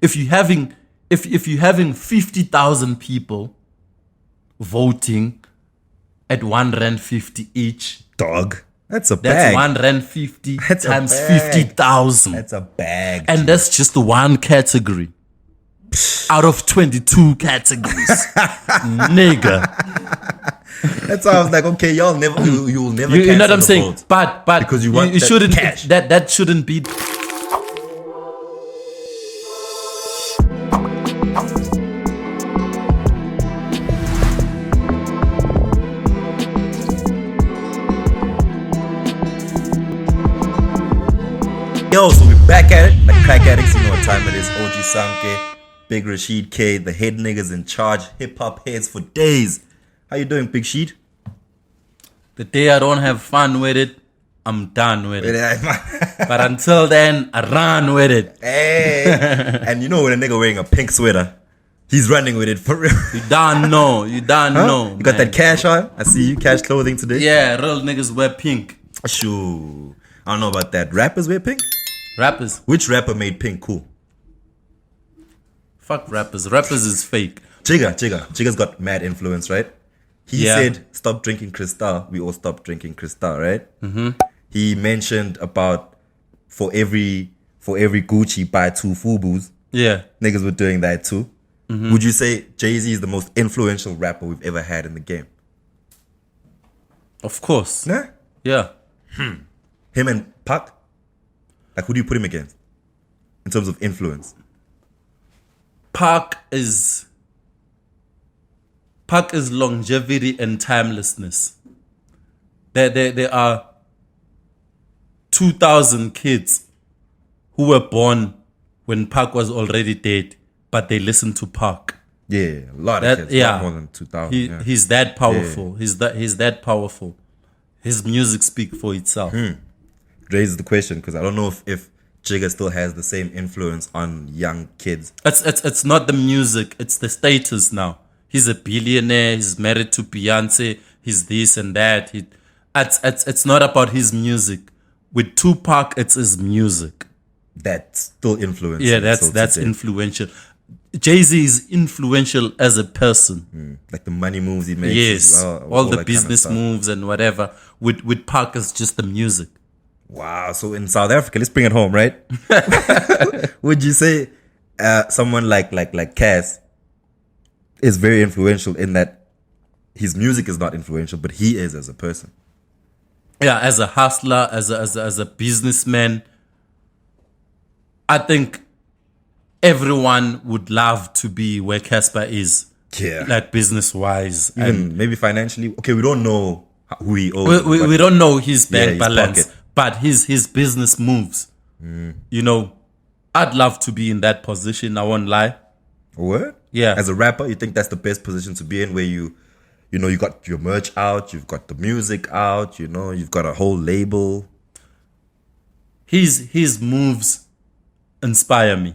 if you're having 50,000 people voting at 1 rand 50 each, Dog. That's a that's bag. 1 rand 50 That's a times bag. 50,000. That's a bag. And that's just one category out of 22 categories. Nigga. That's why I was like, okay, y'all never, you'll never. You know what cancel I'm the saying? vote. But Because you want that shouldn't cash. that shouldn't be. Yo, so we're back at it, like crack addicts, you know what time it is. OG Samke, Big Rashid K, the head niggas in charge, hip hop heads for days. How you doing, Big Sheed? The day I don't have fun with it, I'm done with it. But until then, I run with it. Hey, and you know when a nigga wearing a pink sweater, he's running with it for real. You don't know. You don't know. You got that cash on? I see you, cash clothing today. Yeah, real niggas wear pink. Shoo. I don't know about that. Rappers wear pink? Rappers. Which rapper made pink cool? Fuck rappers. Rappers is fake. Chiga's got mad influence, right? He Yeah. said, stop drinking Cristal. We all stopped drinking Cristal, right? Mm-hmm. He mentioned about for every Gucci, buy 2 Fubus. Yeah. Niggas were doing that too. Mm-hmm. Would you say Jay-Z is the most influential rapper we've ever had in the game? Of course. Nah? Yeah. Him and Pac? Like, who do you put him against? In terms of influence? Pac is longevity and timelessness. There are 2,000 kids who were born when Pac was already dead, but they listened to Pac. Yeah, a lot of kids. Yeah, Not more than 2,000. He's that powerful. Yeah. He's that powerful. His music speaks for itself. Raises the question because I don't know if Jigga still has the same influence on young kids. It's not the music, it's the status now. He's a billionaire, he's married to Beyonce, he's this and that. It's not about his music. With Tupac, it's his music. That's still influencing. Yeah, that's influential. Jay-Z is influential as a person. Like the money moves he makes. Yes, all the that business kind of moves and whatever. With Pac, it's just the music. Wow, so in South Africa, let's bring it home, right? Would you say someone like Cass is very influential in that his music is not influential, but he is as a person? Yeah, as a hustler, as a businessman, I think everyone would love to be where Casper is. Yeah. Like business-wise. Even maybe financially. Okay, we don't know who he owes. We don't know his bank his balance. pocket. But his business moves. You know, I'd love to be in that position. I won't lie. What? Yeah. As a rapper, you think that's the best position to be in, where you got your merch out, you've got the music out, you've got a whole label. His moves inspire me.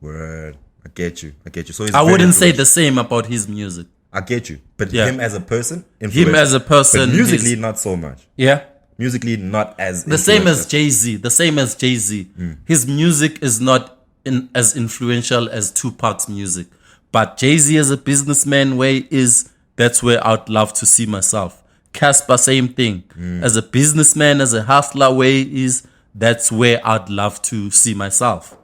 Word. I get you. So I wouldn't say the same about his music. I get you. But Yeah. him as a person, Him as a person, but musically, he's- not so much. Yeah. Musically, not as The same as influential. Jay-Z. His music is not as influential as Tupac's music. But Jay-Z as a businessman that's where I'd love to see myself. Casper, same thing. As a businessman, as a hustler that's where I'd love to see myself.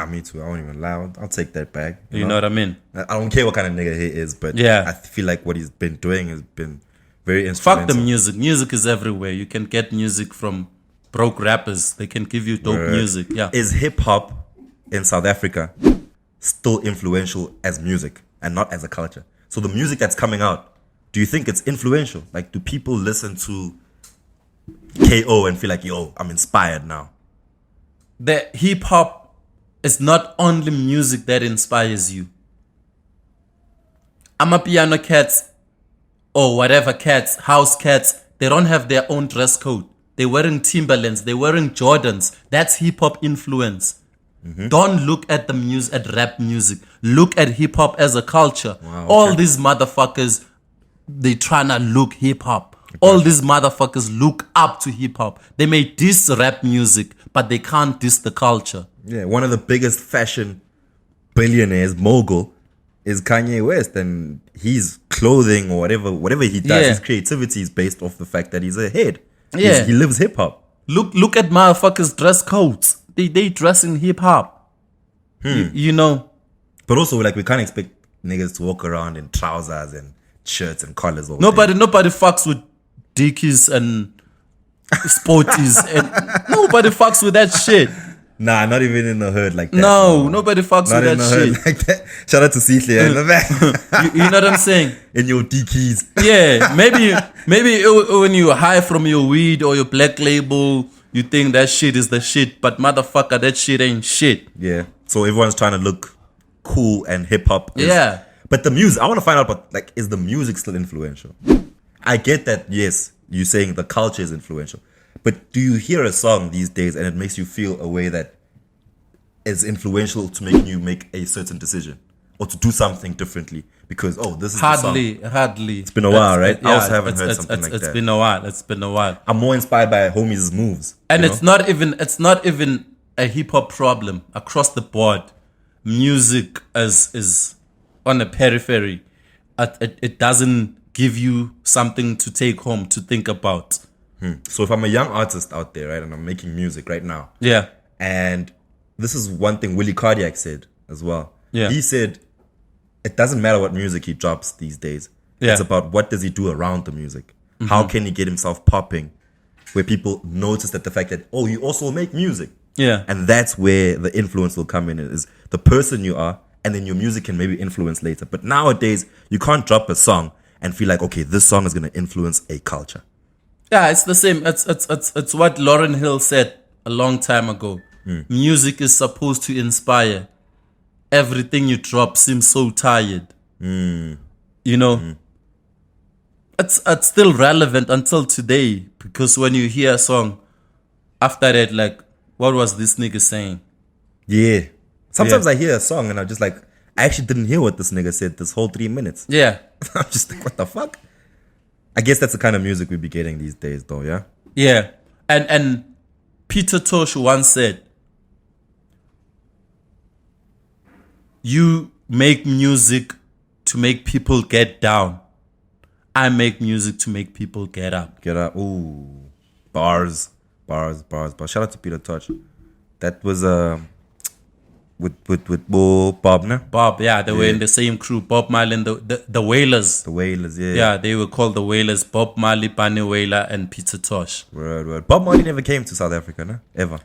Me too. I won't even lie. I'll take that back. You know what I mean? I don't care what kind of nigga he is, but Yeah. I feel like what he's been doing has been very Fuck instrumental. the music. Music is everywhere. You can get music from broke rappers. They can give you dope music. Yeah. Is hip hop in South Africa still influential as music and not as a culture? So the music that's coming out, do you think it's influential? Like, do people listen to KO and feel like, yo, I'm inspired now? The hip hop is not only music that inspires you. Amapiano cats or whatever cats, house cats, they don't have their own dress code. They're wearing Timberlands, they're wearing Jordans. That's hip hop influence. Don't look at the music, at rap music. Look at hip hop as a culture. Wow, All these motherfuckers, they tryna look hip hop. All these motherfuckers look up to hip hop. They may diss rap music, but they can't diss the culture. Yeah, one of the biggest fashion billionaires, mogul, is Kanye West, and his clothing or whatever he does, his creativity is based off the fact that he's a head. Yeah. He lives hip hop. Look at motherfuckers' dress codes. They dress in hip hop. You know. But also, like, we can't expect niggas to walk around in trousers and shirts and collars all Nobody day. fucks with dickies and sporties, and nobody fucks with that shit. Nah, not even in the hood like that. No, nobody fucks not with in that the shit. hood like that. Shout out to Celia in the back. You know what I'm saying? In your DKs. Yeah, maybe when you high from your weed or your black label, you think that shit is the shit, but motherfucker, that shit ain't shit. Yeah. So everyone's trying to look cool and hip hop. Yeah. But the music, I want to find out, but like, is the music still influential? I get that, yes, you're saying the culture is influential. But do you hear a song these days and it makes you feel a way that is influential to making you make a certain decision or to do something differently? Because, this is the song. Hardly. It's been a while, right? I Yeah, also haven't heard something like that. It's been a while. I'm more inspired by homies' moves. And it's not even a hip hop problem across the board. Music is on a periphery. It doesn't give you something to take home to think about. So if I'm a young artist out there, right, and I'm making music right now, Yeah. and this is one thing Willie Cardiac said as well. Yeah. He said it doesn't matter what music he drops these days. Yeah. It's about what does he do around the music. How can he get himself popping where people notice that the fact that, you also make music. Yeah. And that's where the influence will come in, is the person you are, and then your music can maybe influence later. But nowadays, you can't drop a song and feel like, okay, this song is going to influence a culture. Yeah, it's the same. It's what Lauryn Hill said a long time ago. Music is supposed to inspire. Everything you drop seems so tired. You know? It's still relevant until today, because when you hear a song, after that, like, what was this nigga saying? Yeah. Sometimes I hear a song and I'm just like, I actually didn't hear what this nigga said this whole 3 minutes. Yeah. I'm just like, what the fuck? I guess that's the kind of music we be getting these days, though, yeah? Yeah. And Peter Tosh once said, you make music to make people get down. I make music to make people get up. Get up. Ooh. Bars. Shout out to Peter Tosh. That was with Bob, no? Bob, yeah, they were in the same crew. Bob Marley and the Wailers. The Wailers, yeah. Yeah, they were called the Wailers. Bob Marley, Bunny Wailer, and Peter Tosh. Word. Bob Marley never came to South Africa, no? Ever.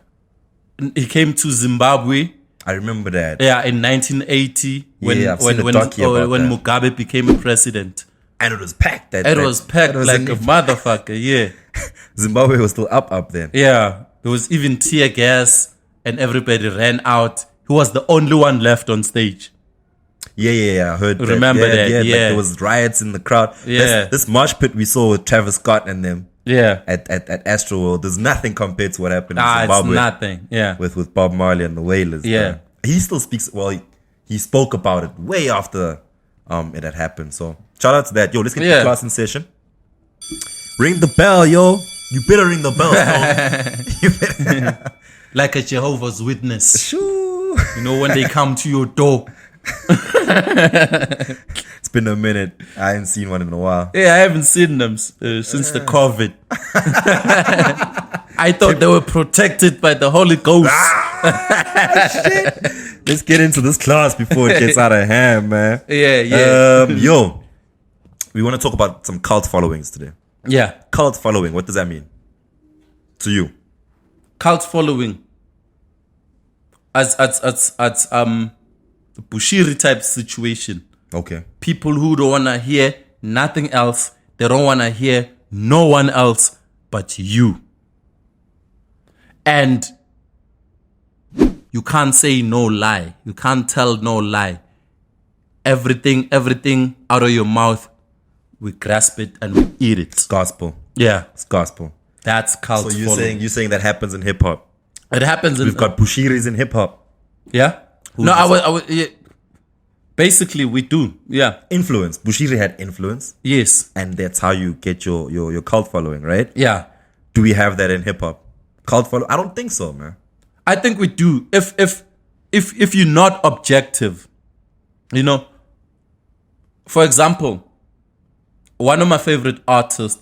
He came to Zimbabwe. I remember that. Yeah, in 1980 when Mugabe became a president. And it was packed. It was packed like a motherfucker, yeah. Zimbabwe was still up then. Yeah, there was even tear gas and everybody ran out. He was the only one left on stage. Yeah, I heard that. Remember that, yeah. Like there was riots in the crowd. Yeah. This mosh pit we saw with Travis Scott and them. Yeah. At Astro World, there's nothing compared to what happened in Zimbabwe. It's nothing, yeah. With Bob Marley and the Wailers. Yeah. He still speaks, he spoke about it way after it had happened. So shout out to that. Yo, let's get the class in session. Ring the bell, yo. You better ring the bell. You better. Like a Jehovah's Witness. Shoo. You know, when they come to your door. It's been a minute. I ain't seen one in a while. Yeah, I haven't seen them since the COVID. I thought they were protected by the Holy Ghost. Shit. Let's get into this class before it gets out of hand, man. Yeah. Yo, we want to talk about some cult followings today. Yeah. Cult following, what does that mean to you? Cult following. As Bushiri type situation. Okay. People who don't want to hear nothing else. They don't want to hear no one else but you. And you can't say no lie. You can't tell no lie. Everything out of your mouth, we grasp it and we eat it. It's gospel. Yeah. It's gospel. That's cult So following. you're saying that happens in hip hop. It happens in... We've got Bushiris in hip hop. Yeah? Yeah. Basically, we do. Yeah. Influence. Bushiri had influence. Yes. And that's how you get your cult following, right? Yeah. Do we have that in hip hop? Cult following? I don't think so, man. I think we do. If if you're not objective, you know, for example, one of my favorite artists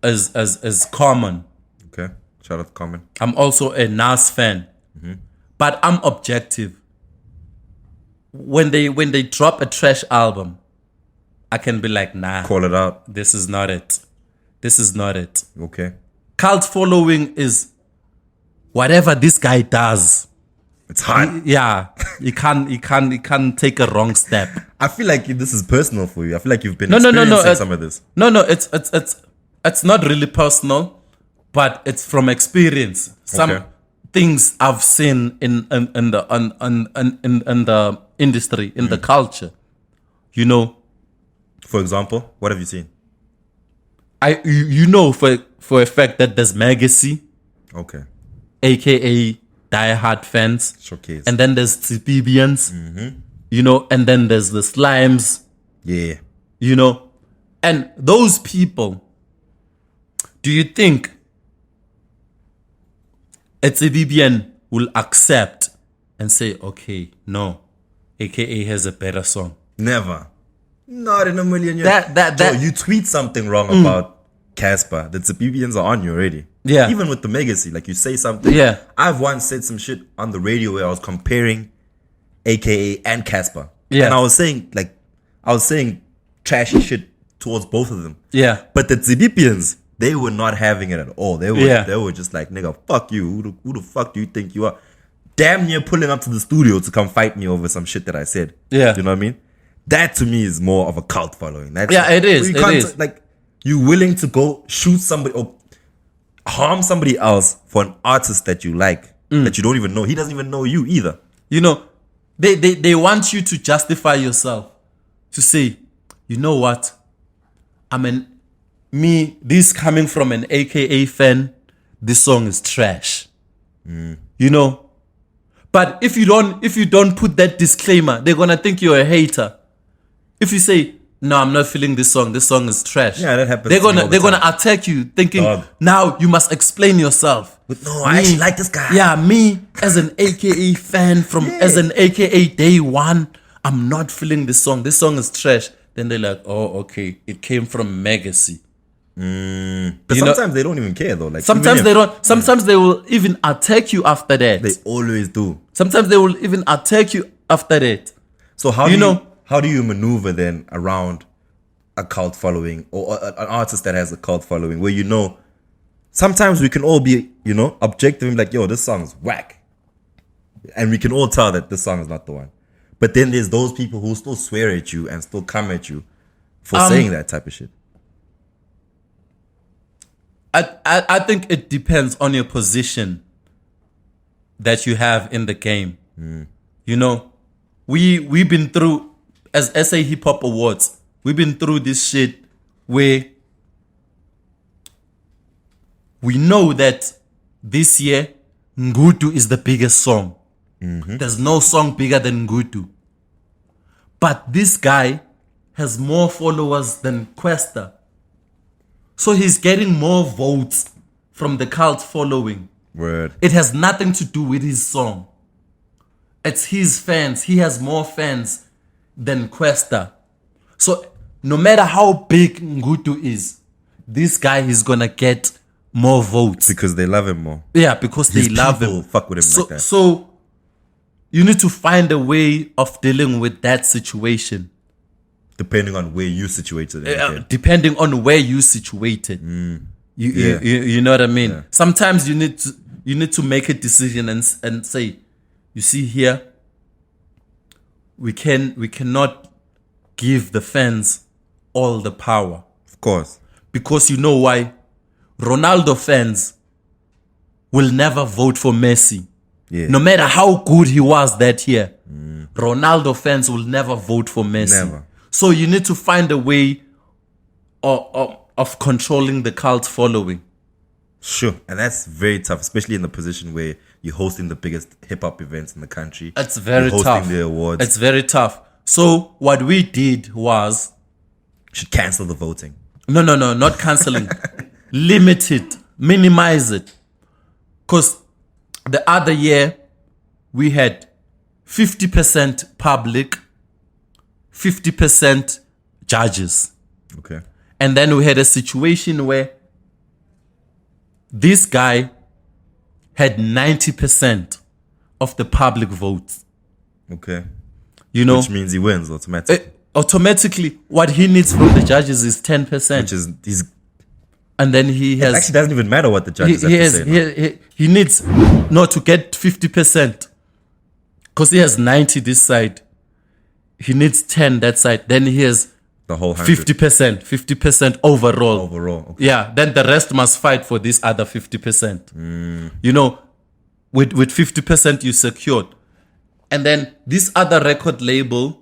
is Common. Okay. Shout out to Common. I'm also a Nas fan, but I'm objective. When they drop a trash album, I can be like, nah, Call it out. this is not it. This is not it. Okay. Cult following is whatever this guy does. It's hard. Yeah, you can't take a wrong step. I feel like this is personal for you. I feel like you've been No, experiencing some of this. No, it's not really personal, but it's from experience. Some Okay. things I've seen in the industry, in the culture. You know, For example, what have you seen? you know for a fact that there's Legacy, Okay. aka diehard fans, Showcase. and then there's Tsibibians, you know, and then there's the Slimes, Yeah. you know, and those people. Do you think a Tsibibian will accept and say, okay, no, aka has a better song? Never. Not in a million years. That- you tweet something wrong about Casper. The Tsibibians are on you already. Yeah. Even with the Legacy, like you say something. Yeah. I've once said some shit on the radio where I was comparing AKA and Casper. Yeah. And I was saying trashy shit towards both of them. Yeah. But the Tsibibians, they were not having it at all. They were just like, nigga, fuck you. Who the fuck do you think you are? Damn near pulling up to the studio to come fight me over some shit that I said. Yeah. Do you know what I mean? That to me is more of a cult following. That's Yeah, it is, You it can't, is. like, you willing to go shoot somebody or harm somebody else for an artist that you like, that you don't even know. He doesn't even know you either. You know, they want you to justify yourself, to say, you know what, this coming from an AKA fan, this song is trash. You know, but if you don't put that disclaimer, they're gonna think you're a hater. If you say, no, I'm not feeling this song is trash. Yeah, that happens They're to me all the gonna time. attack you, thinking, Dog. now you must explain yourself. But no, I actually like this guy. Yeah, me as an AKA fan as an AKA day one, I'm not feeling this song. This song is trash. Then they're like, oh, okay, it came from Legacy. But You know- sometimes they don't even care though. Like Sometimes even they if- don't. Sometimes they will even attack you after that. They always do. Sometimes they will even attack you after that. So You know- how do you maneuver then around a cult following or an artist that has a cult following where sometimes we can all be, objective and like, yo, this song's whack. And we can all tell that this song is not the one. But then there's those people who still swear at you and still come at you for saying that type of shit. I think it depends on your position that you have in the game. You know, we've been through, as SA Hip Hop Awards, we've been through this shit where we know that this year Ngutu is the biggest song. There's no song bigger than Ngutu. But this guy has more followers than Questa. So he's getting more votes from the cult following. Word. It has nothing to do with his song. It's his fans. He has more fans than Questa. So no matter how big Ngutu is, this guy is gonna get more votes. Because they love him more. Yeah, because they His love people him. fuck with him So, like that. so you need to find a way of dealing with that situation. Depending on where you situated it. Okay. Depending on where you situated. You know what I mean? Yeah. Sometimes you need to make a decision and say, you see here, we cannot give the fans all the power. Of course. Because you know why? Ronaldo fans will never vote for Messi. Yeah. No matter how good he was that year, Ronaldo fans will never vote for Messi. Never. So you need to find a way of controlling the cult following. Sure. And that's very tough, especially in the position where you're hosting the biggest hip hop events in the country. It's very You're hosting tough. the awards. It's very tough. So what we did was, Should cancel the voting. no, not canceling. Limit it, minimize it. Because the other year, we had 50% public, 50% judges. Okay. And then we had a situation where this guy had 90% of the public votes. Okay. You know, Which means he wins automatically. automatically, what he needs from the judges is 10%. Which is and then he has. it actually doesn't even matter what the judges have to say. He needs not to get 50%. Because he has 90 this side. He needs 10 that side. Then he has The whole 100. 50% overall. Okay. Yeah, then the rest must fight for this other 50%. You know, with 50% you secured. And then this other record label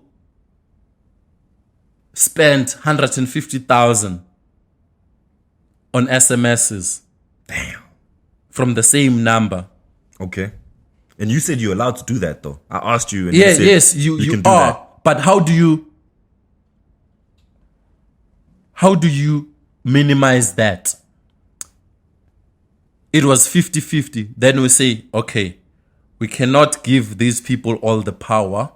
spent 150,000 on SMSs. Damn. From the same number. Okay. And you said you're allowed to do that, though. I asked you. And Yeah, you said yes, you can do are. that. But how do you minimize that? It was 50-50. Then we say, okay, we cannot give these people all the power.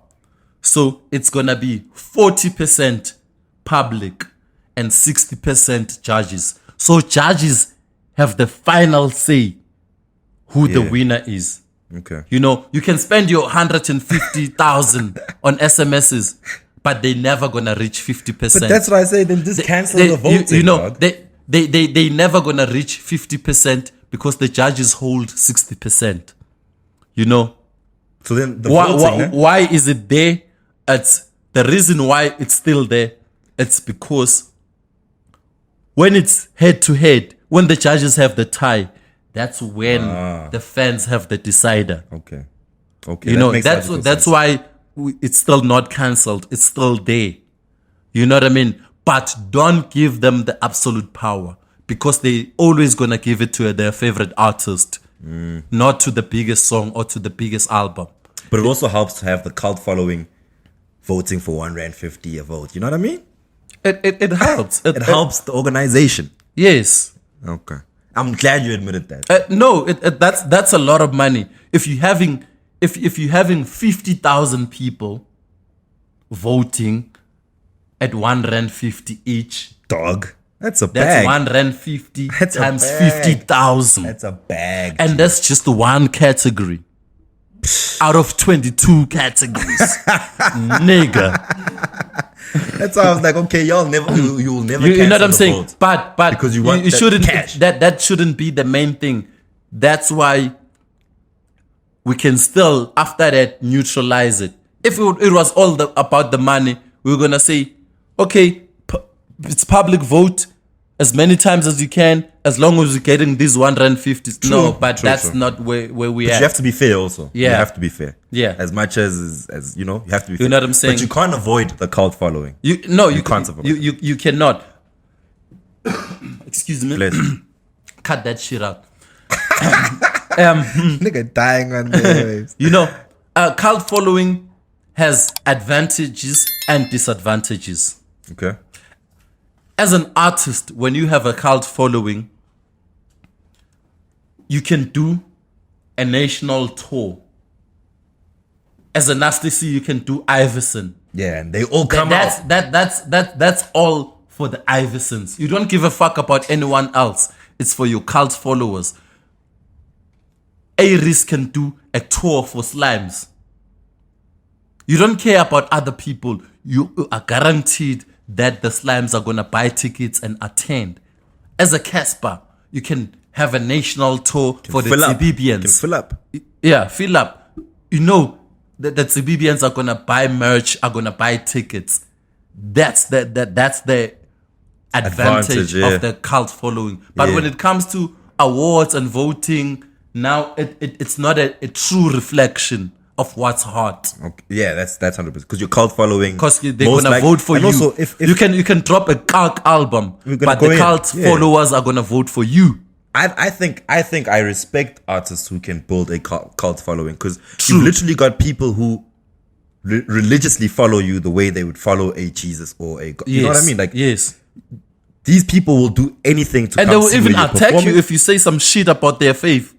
So it's going to be 40% public and 60% judges. So judges have the final say who the winner is. Okay. You know, you can spend your 150,000 on SMSs, but they never gonna reach 50%. But that's what I say. Then just cancel the voting. You know, dog. they never gonna reach 50% because the judges hold 60%. You know. So then the voting. Why is it there? It's the reason why it's still there. It's because when it's head to head, when the judges have the tie, that's when the fans have the decider. Okay. Okay. You know, makes that's logical sense. why it's still not cancelled. It's still there. You know what I mean? But don't give them the absolute power because they always gonna give it to their favorite artist, not to the biggest song or to the biggest album. But it also helps to have the cult following voting for R1.50 a vote. You know what I mean? It helps. It helps the organization. Yes. Okay. I'm glad you admitted that. No, that's a lot of money. If you're having 50,000 people voting at R1.50 each, Dog. That's a that's bag. R1.50 That's a times bag. 50,000. That's a bag. And that's just one category out of 22 categories. Nigga. That's why I was like, okay, y'all never, you'll never. You know what I'm cancel the saying? vote. But Because you want that shouldn't cash. that shouldn't be the main thing. That's why we can still after that neutralize it. If it was all about the money, we were gonna say, okay, it's public vote as many times as you can, as long as you're getting these R1.50. No, but that's not where we But are. you have to be fair also. Yeah. You have to be fair. Yeah. As much as you know, you have to be fair. You know what I'm saying? But you can't avoid the cult following. You can't avoid it. you cannot. Excuse me. Bless. Cut that shit out. Nigga dying on the You know, cult following has advantages and disadvantages. Okay. As an artist, when you have a cult following, you can do a national tour. As a Nasty C, you can do Iverson. Yeah, and they all come out. That's all for the Iversons. You don't give a fuck about anyone else. It's for your cult followers. Aries can do a tour for Slimes. You don't care about other people. You are guaranteed that the Slimes are gonna buy tickets and attend. As a Casper, you can have a national tour for the Tsibibians. Can fill up. Yeah, fill up. You know that the Tsibibians are gonna buy merch, are gonna buy tickets. That's the advantage yeah. of the cult following. But Yeah. when it comes to awards and voting, now it's not a true reflection of what's hot. Okay. Yeah, that's 100%. Because your cult following. Because they're gonna vote for and you. Also, if you can drop a cult album, We're gonna but go the in. cult Yeah. followers are gonna vote for you. I think I respect artists who can build a cult following because True. you've literally got people who religiously follow you the way they would follow a Jesus or a God. You know what I mean? Like yes. these people will do anything to And come they will see even where you're attack you performing. if you say some shit about their faith.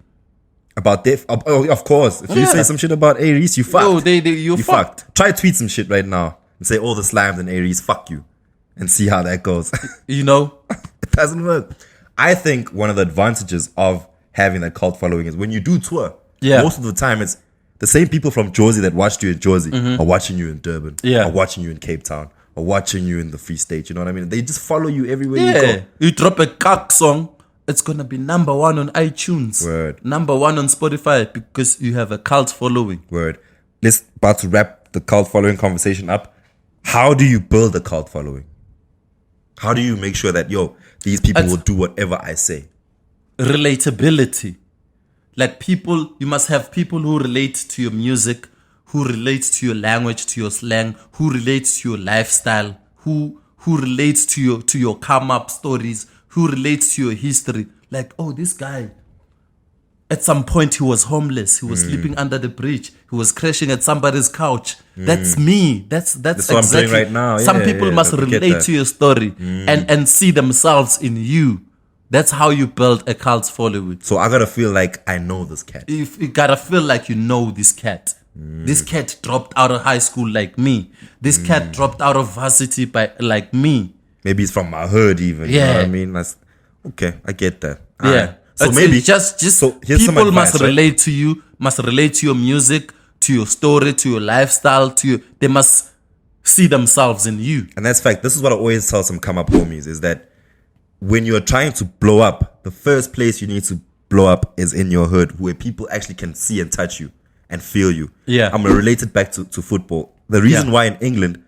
About Def? Oh, of course. If you Yeah. say some shit about Aries, you fucked. Yo, you fucked. Try tweet some shit right now and say all the slams and Aries, fuck you. And see how that goes. You know? It doesn't work. I think one of the advantages of having that cult following is when you do tour, most of the time it's the same people from Jersey that watched you in Jersey are watching you in Durban, are watching you in Cape Town, are watching you in the Free State. You know what I mean? They just follow you everywhere you go. You drop a cock song, it's gonna be number 1 on iTunes. Word. Number 1 on Spotify because you have a cult following. Word. Let's about to wrap the cult following conversation up. How do you build a cult following? How do you make sure that, these people will do whatever I say? Relatability. Like you must have people who relate to your music, who relate to your language, to your slang, who relates to your lifestyle, who relates to your come up stories, who relates to your history. Like, oh, this guy, at some point he was homeless, he was sleeping under the bridge, he was crashing at somebody's couch. That's me. That's exactly what I'm doing right now. Some people must relate to your story and see themselves in you. That's how you build a cult following. So I gotta feel like I know this cat. You gotta feel like you know this cat. This cat dropped out of high school like me. This cat dropped out of varsity like me. Maybe it's from my hood even. You know what I mean? That's okay. I get that. Yeah. Right. So maybe just here's some people advice, must relate to you, must relate to your music, to your story, to your lifestyle, they must see themselves in you. And that's fact. This is what I always tell some come up homies is that when you're trying to blow up, the first place you need to blow up is in your hood where people actually can see and touch you and feel you. Yeah. I'm going to relate it back to football. The reason why in England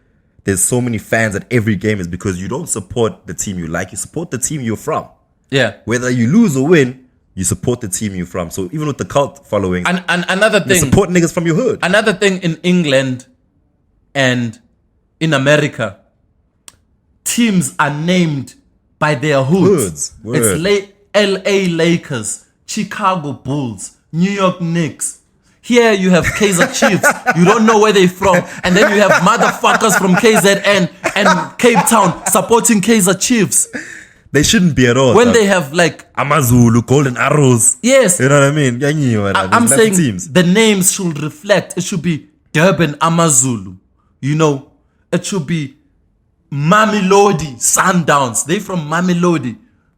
there's so many fans at every game is because you don't support the team you like. You support the team you're from. Yeah. Whether you lose or win, you support the team you're from. So even with the cult following, and another thing, you support niggas from your hood. Another thing in England and in America, teams are named by their hoods. It's LA Lakers, Chicago Bulls, New York Knicks. Here you have Kaizer Chiefs. You don't know where they're from. And then you have motherfuckers from KZN and Cape Town supporting Kaizer Chiefs. They shouldn't be at all. When they have like Amazulu, Golden Arrows. Yes. You know what I mean? I'm saying the names should reflect. It should be Durban Amazulu. You know, it should be Mamelodi Sundowns. They from Mamelodi.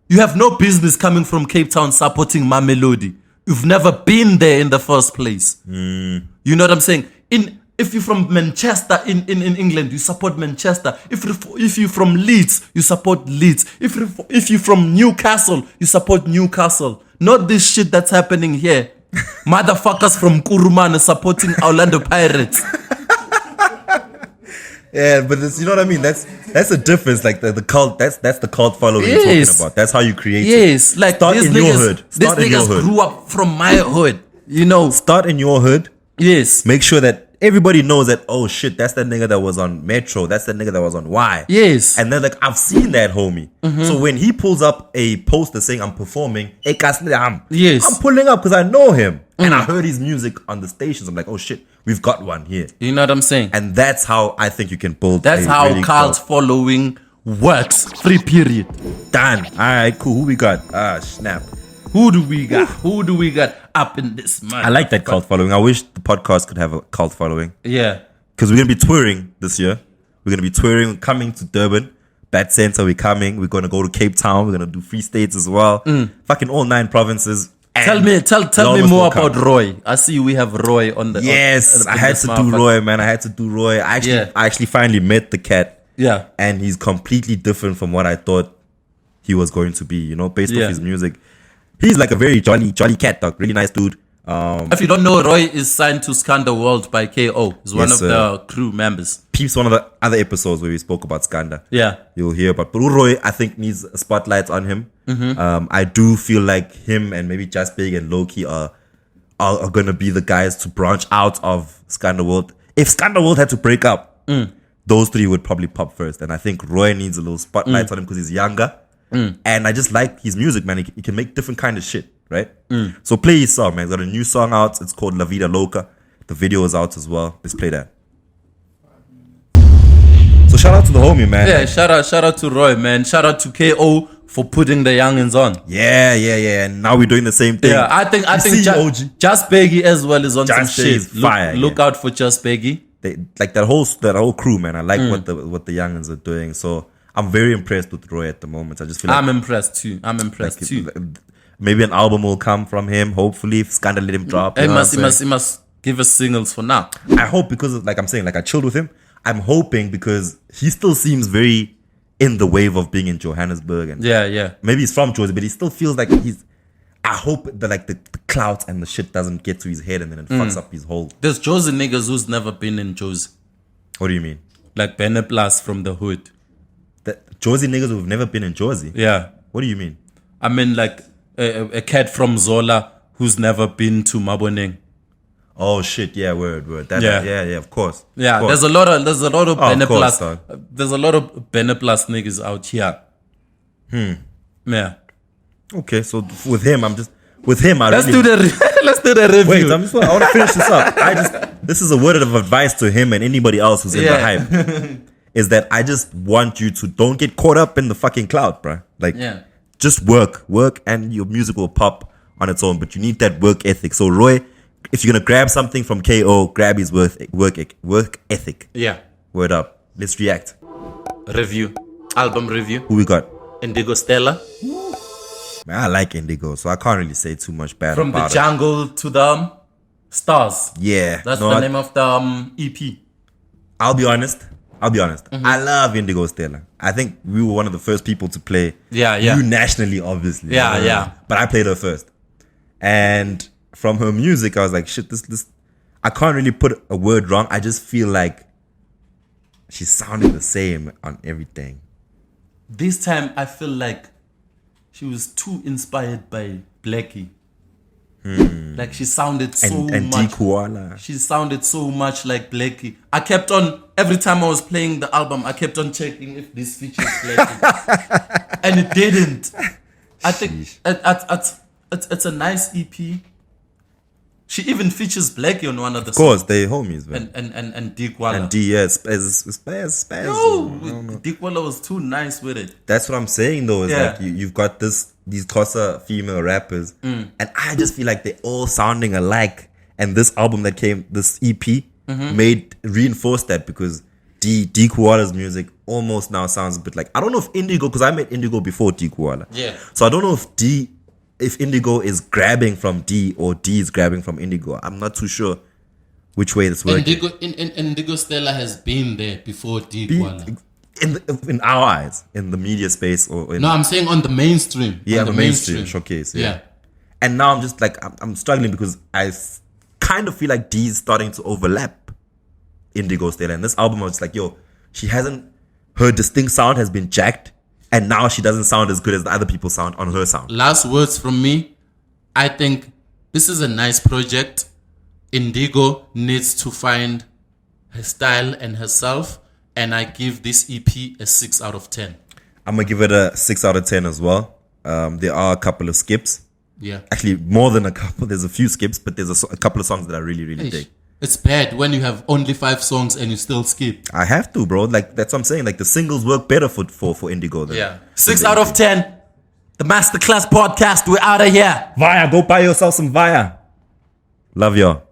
You have no business coming from Cape Town supporting Mamelodi. You've never been there in the first place. You know what I'm saying? If you're from Manchester in England, you support Manchester. If you're from Leeds, you support Leeds. If you're from Newcastle, you support Newcastle. Not this shit that's happening here. Motherfuckers from Kuruman supporting Orlando Pirates. Yeah, but you know what I mean? That's the difference. Like the cult, that's the cult following you're talking about. That's how you create it. Yes, like start in your hood. Start these in your niggas hood. grew up from my hood. You know. Start in your hood. Yes. Make sure that everybody knows that, oh shit, that's that nigga that was on Metro. That's that nigga that was on Y. Yes. And they're like, I've seen that homie. So when he pulls up a poster saying I'm performing, Yes. I'm pulling up because I know him. And I heard his music on the stations. I'm like, oh shit, we've got one here. You know what I'm saying? And that's how I think you can build. That's how really cult following works. Free period. Done. All right, cool. Who we got? Snap. Who do we got? Who do we got up in this month? I like that cult following. I wish the podcast could have a cult following. Yeah. Because we're going to be touring this year. We're going to be touring, coming to Durban. Bad Center, we're coming. We're going to go to Cape Town. We're going to do Free States as well. Fucking all 9 provinces. Tell me more about Roii. I see we have Roii on the. Yes, I had to do Roii, man. I had to do Roii. I actually finally met the cat. Yeah. And he's completely different from what I thought he was going to be, you know, based off his music. He's like a very jolly cat, dog. Really nice dude. If you don't know, Roii is signed to Skanda World by KO. He's one of the crew members. Peeps one of the other episodes where we spoke about Skanda. Yeah. You'll hear about. But Roii, I think, needs a spotlight on him. I do feel like him and maybe Just Big and Loki are going to be the guys to branch out of Skanda World. If Skanda World had to break up, those 3 would probably pop first. And I think Roii needs a little spotlight on him because he's younger. And I just like his music, man. He can make different kind of shit, right? So play his song, man. He's got a new song out. It's called La Vida Loca. The video is out as well. Let's play that. So shout out to the homie, man. Yeah, shout out to Roii, man. Shout out to KO for putting the youngins on. Yeah. And now we're doing the same thing. Yeah, I think Just Beggy as well is on some Just Beggy shit. is fire, Look out for Just Beggy. They, like that whole crew, man. I like what the youngins are doing. So I'm very impressed with Roii at the moment. I just feel like I'm impressed too. Maybe an album will come from him. Hopefully, if Scandal let him drop. He must give us singles for now. I hope because like I'm saying, like I chilled with him. I'm hoping because he still seems very in the wave of being in Johannesburg and maybe he's from Jersey, but he still feels like he's. I hope that like the clout and the shit doesn't get to his head and then it fucks up his whole. There's Josie niggas who's never been in Josie. What do you mean? Like Beneplas from the hood. That Jersey niggas who've never been in Jersey. Yeah. What do you mean? I mean like a cat from Zola who's never been to Maboneng. Oh shit! Yeah, word. That, yeah. Of course. Yeah, of course. there's a lot of Beneplas. Course, there's a lot of Beneplas niggas out here. Yeah. Okay, so with him, I let's do the review. Wait, I want to finish this up. This is a word of advice to him and anybody else who's in the hype. Is that I just want you to don't get caught up in the fucking cloud, bruh. Like, just work, and your music will pop on its own. But you need that work ethic. So Roii, if you're gonna grab something from KO, grab his work ethic. Yeah. Word up. Let's react. Album review. Who we got? Indigo Stella. Man, I like Indigo, so I can't really say too much bad From about the jungle to the stars. Yeah. That's the name of the EP. I'll be honest. I love Indigo Stella. I think we were one of the first people to play. You nationally, obviously. Yeah. But I played her first. And from her music, I was like, shit, this. I can't really put a word wrong. I just feel like she sounded the same on everything. This time, I feel like she was too inspired by Blackie. Like she sounded so and much. D-Koala. She sounded so much like Blackie. I kept on, every time I was playing the album, I kept on checking if this features Blackie. And it didn't. I think it's a nice EP. She even features Blackie on one of the songs. Of course, they homies, man. And D-Koala. And D, yeah, Spaz. No, D-Koala was too nice with it. That's what I'm saying, though. Is like you've got these Xhosa female rappers, and I just feel like they're all sounding alike. And this album that came, this EP, reinforced that because D-Koala's music almost now sounds a bit like, I don't know if Indigo, because I met Indigo before D-Koala. Yeah. So I don't know if Indigo is grabbing from D or D is grabbing from Indigo. I'm not too sure which way it's working. Indigo Stella has been there before D-Koala. In our eyes, in the media space, or in, no, I'm saying on the mainstream. Yeah, on the mainstream showcase. Yeah. And now I'm just like I'm struggling because I kind of feel like D is starting to overlap Indigo Stella. And this album, I was like, yo, her distinct sound has been jacked. And now she doesn't sound as good as the other people sound on her sound. Last words from me. I think this is a nice project. Indigo needs to find her style and herself. And I give this EP a 6 out of 10. I'm going to give it a 6 out of 10 as well. There are a couple of skips. Yeah. Actually, more than a couple. There's a few skips, but there's a couple of songs that I really, really dig. It's bad when you have only 5 songs and you still skip. I have to, bro. Like, that's what I'm saying. Like, the singles work better for Indigo than 6 out of 10. The Masterclass Podcast. We're out of here. Via, go buy yourself some Via. Love y'all.